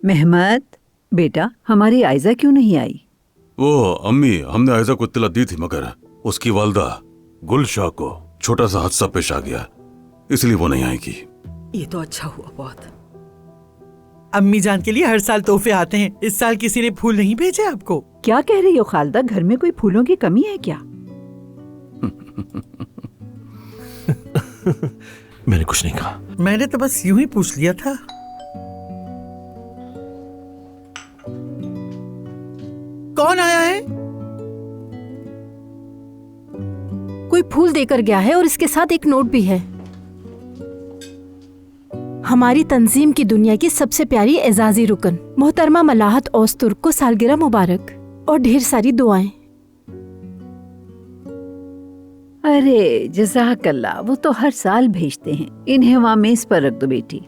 महमद बेटा, हमारी आयजा क्यों नहीं आई? वो अम्मी, हमने आयजा को इत्तला दी थी मगर उसकी वालदा गुलशाह को छोटा सा हादसा पेश आ गया, इसलिए वो नहीं आएगी। ये तो अच्छा हुआ बहुत। अम्मी जान के लिए हर साल तोहफे आते हैं, इस साल किसी ने फूल नहीं भेजे आपको? क्या कह रही हो खालदा, घर में कोई फूलों की कमी है क्या? मैंने कुछ नहीं कहा। मैंने तो बस यूं ही पूछ लिया था। कौन आया है? कोई फूल देकर गया है और इसके साथ एक नोट भी है। हमारी तंजीम की दुनिया की सबसे प्यारी एजाजी रुकन मोहतरमा मलाहत औस्तुर्क को सालगिरह मुबारक और ढेर सारी दुआएं। अरे जज़ाकल्लाह, वो तो हर साल भेजते हैं। इन्हें वहाँ मेज पर रख दो बेटी।